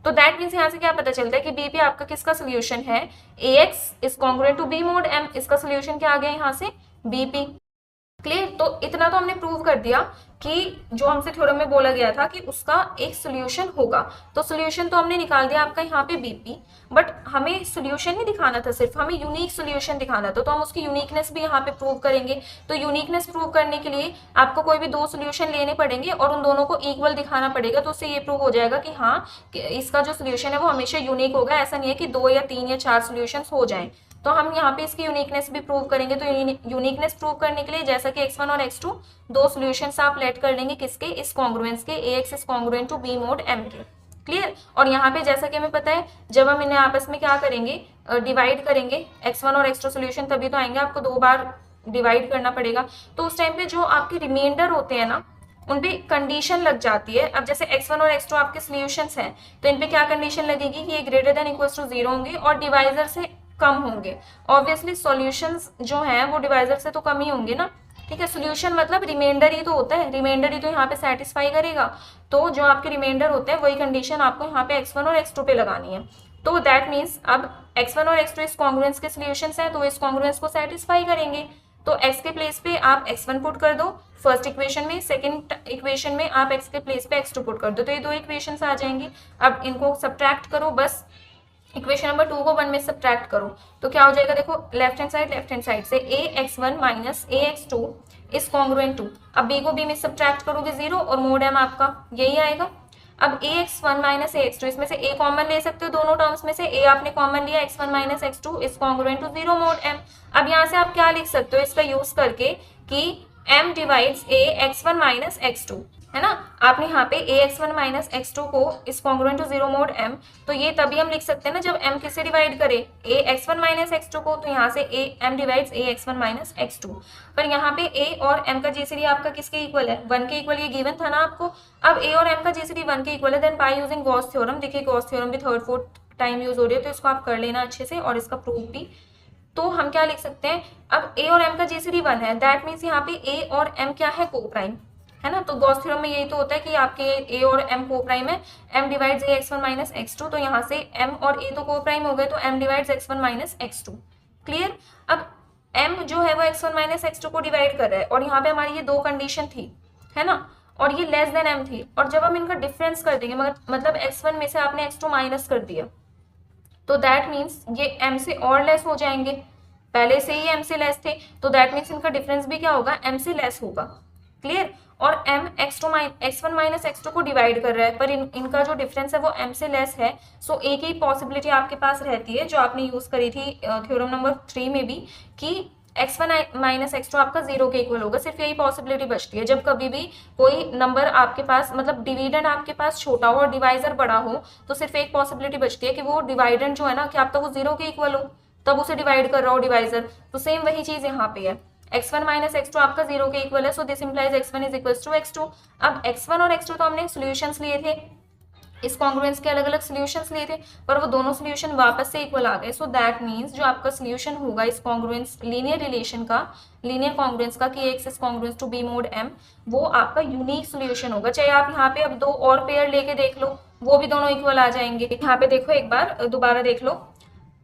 तो दैट मीन्स यहाँ से क्या पता चलता है कि बी पी आपका किसका सोल्यूशन है, A x is congruent to B mod M, इसका सोल्यूशन क्या आ गया यहाँ से, बी पी। क्लियर। तो इतना तो हमने प्रूव कर दिया कि जो हमसे थ्योरम में बोला गया था कि उसका एक सोल्यूशन होगा, तो सोल्यूशन तो हमने निकाल दिया आपका यहाँ पे बीपी, बट हमें सोल्यूशन नहीं दिखाना था, सिर्फ हमें यूनिक सोल्यूशन दिखाना था, तो हम उसकी यूनिकनेस भी यहाँ पे प्रूव करेंगे। तो यूनिकनेस प्रूव करने के लिए आपको कोई भी दो सोल्यूशन लेने पड़ेंगे और उन दोनों को इक्वल दिखाना पड़ेगा, तो उससे ये प्रूव हो जाएगा कि हाँ कि इसका जो सोल्यूशन है वो हमेशा यूनिक होगा, ऐसा नहीं है कि 2 या 3 या 4 सोल्यूशन हो जाएं। तो हम यहाँ पे इसकी यूनिकनेस भी प्रूव करेंगे। तो यूनिकनेस प्रूव करने के लिए जैसा कि x1 और x2 दो सॉल्यूशंस आप लेट कर लेंगे, किसके, इस कॉन्ग्रुएंस के, ax is congruent to b mod m के। क्लियर। और यहाँ पे जैसा कि हमें पता है जब हम इन्हें आपस में क्या करेंगे, डिवाइड करेंगे, x1 और x2 सोल्यूशन तभी तो आएंगे, आपको 2 बार डिवाइड करना पड़ेगा। तो उस टाइम पे जो आपके रिमाइंडर होते हैं ना, उन पे कंडीशन लग जाती है। अब जैसे x1 और x2 आपके सॉल्यूशंस हैं, तो इन पे क्या कंडीशन लगेगी कि ये ग्रेटर देन इक्वल्स टू 0 होंगे और डिवाइजर से कम होंगे। ऑब्वियसली सॉल्यूशंस जो हैं वो डिवाइजर से तो कम ही होंगे ना, ठीक है। सोल्यूशन मतलब रिमाइंडर ही तो होता है, रिमाइंडर ही तो यहाँ पे सेटिस्फाई करेगा। तो जो आपके रिमाइंडर होते हैं वही कंडीशन आपको यहाँ पे x1 और x2 पे लगानी है। तो दैट मीन्स अब x1 और x2 इस कॉन्ग्रुएंस के सॉल्यूशंस हैं, तो इस कॉन्ग्रुएंस को सेटिस्फाई करेंगे। तो x के प्लेस पे आप x1 पुट कर दो फर्स्ट इक्वेशन में, सेकंड इक्वेशन में आप x के प्लेस पे x2 पुट कर दो, तो ये दो इक्वेशंस आ जाएंगी। अब इनको सब्ट्रैक्ट करो, बस इक्वेशन नंबर 2 को 1 में सब्ट्रैक्ट करो, तो क्या हो जाएगा, देखो लेफ्ट हैंड साइड से ax1 minus ax2 is congruent to, अब b को b में सब्ट्रैक्ट करोगे 0 और मोड m आपका यही आएगा। अब ax1 माइनस ax2, इसमें से a कॉमन ले सकते हो दोनों टर्म्स में से, a आपने कॉमन लिया, x1 minus x2 is congruent to 0 mod m। अब यहाँ से आप क्या लिख सकते हो इसका यूज करके कि m divides ax1 minus x2, है ना। आपने यहाँ पे ax1 माइनस x2 को इस कॉन्ग्रुएंट टू 0 मोड m, तो ये तभी हम लिख सकते हैं ना जब m किससे डिवाइड करे, ax1 माइनस x2 को, तो यहाँ से m divides ax1 minus x2। पर यहाँ पे a और m का जीसीडी आपका किसके इक्वल है, 1 के इक्वल, ये गिवन था ना आपको। अब a और m का जीसीडी 1 के इक्वल है, then by using Gauss theorem, देखिए गॉस थ्योरम भी 3rd 4th टाइम यूज हो रही है, तो इसको आप कर लेना अच्छे से और इसका प्रूफ भी। तो हम क्या लिख सकते हैं, अब a और m का जीसीडी 1 है, दैट मीन्स यहाँ पे a और m क्या है, को प्राइम, है ना। तो गॉस थ्योरम में यही तो होता है कि आपके a और m को प्राइम है, m divides ax1 minus x2, तो यहाँ से m और a तो को प्राइम हो गए, तो m divides x1 minus x2। Clear. अब m जो है वो x1 माइनस x2 को डिवाइड कर रहा है, और यहाँ पे हमारी ये दो कंडीशन थी, है ना, और ये लेस देन m थी, और जब हम इनका डिफरेंस कर देंगे, मतलब x1 में से आपने x2 माइनस कर दिया, तो दैट मीन्स ये m से और लेस हो जाएंगे, पहले से ही m से लेस थे, तो दैट मीन्स इनका डिफरेंस भी क्या होगा, m से लेस होगा। क्लियर। और m x1 माइनस x2 को डिवाइड कर रहा है, पर इनका जो डिफरेंस है वो m से लेस है। सो एक ही पॉसिबिलिटी आपके पास रहती है जो आपने यूज करी थी थ्योरम नंबर 3 में भी, कि x1 माइनस x2 आपका 0 के इक्वल होगा। सिर्फ यही पॉसिबिलिटी बचती है जब कभी भी कोई नंबर आपके पास, मतलब डिविडेंड आपके पास छोटा हो और डिवाइजर बड़ा हो, तो सिर्फ एक पॉसिबिलिटी बचती है कि वो डिवाइडेंड जो है ना, कि आपका वो 0 के इक्वल हो, तब उसे डिवाइड कर रहा हो डिवाइजर। तो सेम वही चीज यहाँ पे है, x1 माइनस x2 आपका 0 के इक्वल है, so this implies x1 is equals to x2। अब x1 और x2 तो हमने सॉल्यूशंस लिए थे, इस कॉन्ग्रुएंस के अलग अलग सॉल्यूशंस लिए थे, पर वो दोनों सॉल्यूशन वापस से इक्वल आ गए। सो दैट मींस जो आपका सॉल्यूशन होगा इस कॉन्ग्रुएंस लीनियर रिलेशन का, लीनियर कॉन्ग्रुएंस का, कि x is congruence to b mod m, वो आपका यूनिक सॉल्यूशन होगा। चाहे आप यहाँ पे अब दो और पेयर लेके देख लो, वो भी दोनों इक्वल आ जाएंगे। यहाँ पे देखो, एक बार दोबारा देख लो,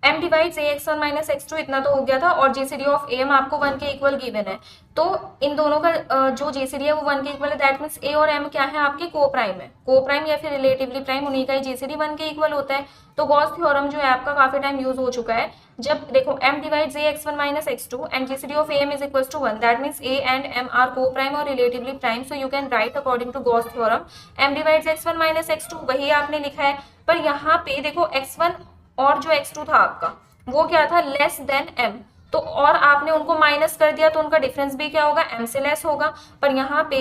m divides ax1 minus x2 इतना तो हो गया था, और जीसीडी ऑफ am आपको 1 के इक्वल गिवन है, तो इन दोनों का जो जीसीडी है वो 1 के इक्वल है, दैट मीन्स a और m क्या है, आपके को प्राइम है, को प्राइम या फिर रिलेटिवली प्राइम, उन्हीं का ही जीसीडी 1 के इक्वल होता है। तो गॉस थ्योरम जो है आपका काफी टाइम यूज हो चुका है, जब देखो m divides ax1 minus x2 and GCD of am is equals to 1, that means a and m are coprime और relatively prime, so you can write according to Gauss theorem m divides x1 minus x2, वही आपने लिखा है। पर यहाँ पे देखो x1 और जो x2 था आपका वो क्या था, लेस देन m, तो और आपने उनको माइनस कर दिया, तो उनका डिफरेंस भी क्या होगा, m से लेस होगा। पर यहाँ पे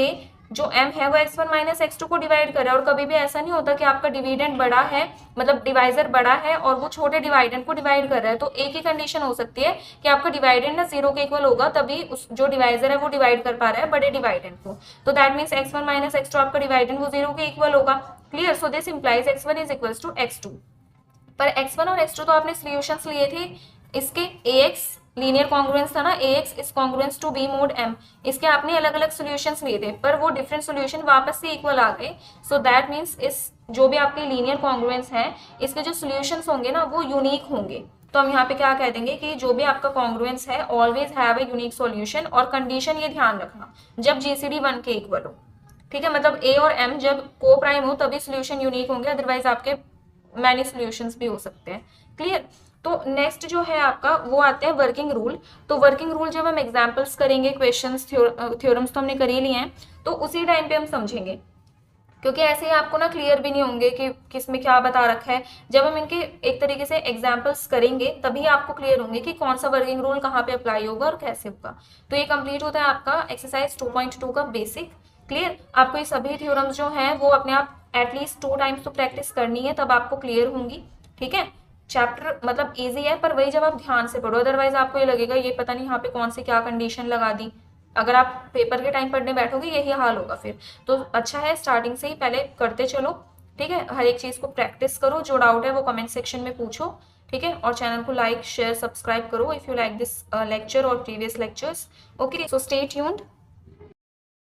जो m है वो x1 माइनस x2 को डिवाइड कर रहा है, और कभी भी ऐसा नहीं होता कि आपका डिविडेंड बड़ा है, मतलब डिवाइजर बड़ा है और वो छोटे डिवाइडेंड को डिवाइड कर रहा है। तो एक ही कंडीशन हो सकती है कि आपका डिवाइडेंड ना 0 के इक्वल होगा, तभी उस जो डिवाइजर है वो डिवाइड कर पा रहा है बड़े डिवाइडेंड को, तो that means x1 minus x2 आपका डिवाइडेंड वो 0 के इक्वल होगा। Clear. So this implies x1 is equals to x2। पर x1 और x2 तो आपने सॉल्यूशंस लिए थे, इसके ax लीनियर कॉन्ग्रुएंस था ना, ax is congruence to b mod m, इसके आपने अलग अलग सॉल्यूशंस लिए थे, पर वो डिफरेंट सॉल्यूशन वापस से इक्वल आ गए। सो दैट मीन्स इस जो भी आपके लीनियर कॉन्ग्रुएंस हैं, इसके जो सॉल्यूशंस होंगे ना वो यूनिक होंगे। तो हम यहाँ पे क्या कह देंगे कि जो भी आपका कॉन्ग्रुएंस है always have a unique solution, और कंडीशन ये ध्यान रखना जब जीसीडी 1 के इक्वल हो, ठीक है, मतलब ए और एम जब को प्राइम हो तभी सोल्यूशन यूनिक होंगे, अदरवाइज आपके मैनी सोल्यूशंस भी हो सकते हैं। क्लियर। तो नेक्स्ट जो है आपका वो आते हैं वर्किंग रूल। तो वर्किंग रूल जब हम एग्जांपल्स करेंगे, क्वेश्चंस थ्योरम्स तो हमने कर ही लिए हैं, तो उसी टाइम पे हम समझेंगे, क्योंकि ऐसे ही आपको ना क्लियर भी नहीं होंगे कि किसमें क्या बता रखा है। जब हम इनके एक तरीके से एग्जांपल्स करेंगे तभी आपको क्लियर होंगे कि कौन सा वर्किंग रूल कहाँ पे अप्लाई होगा और कैसे होगा। तो ये कंप्लीट होता है आपका एक्सरसाइज 2.2 का बेसिक। क्लियर। आपको ये सभी थ्योरम्स जो हैं वो अपने आप एटलीस्ट 2 टाइम्स तो प्रैक्टिस करनी है, तब आपको क्लियर होंगी। ठीक है। चैप्टर मतलब इजी है, पर वही जब आप ध्यान से पढ़ो, अदरवाइज आपको ये लगेगा ये पता नहीं यहाँ पे कौन सी क्या कंडीशन लगा दी। अगर आप पेपर के टाइम पढ़ने बैठोगे यही हाल होगा फिर। तो अच्छा है स्टार्टिंग से ही पहले करते चलो। ठीक है। हर एक चीज को प्रैक्टिस करो, जो डाउट है वो कमेंट सेक्शन में पूछो। ठीक है। और चैनल को लाइक शेयर सब्सक्राइब करो if you like this lecture और previous lectures. Okay, so stay tuned.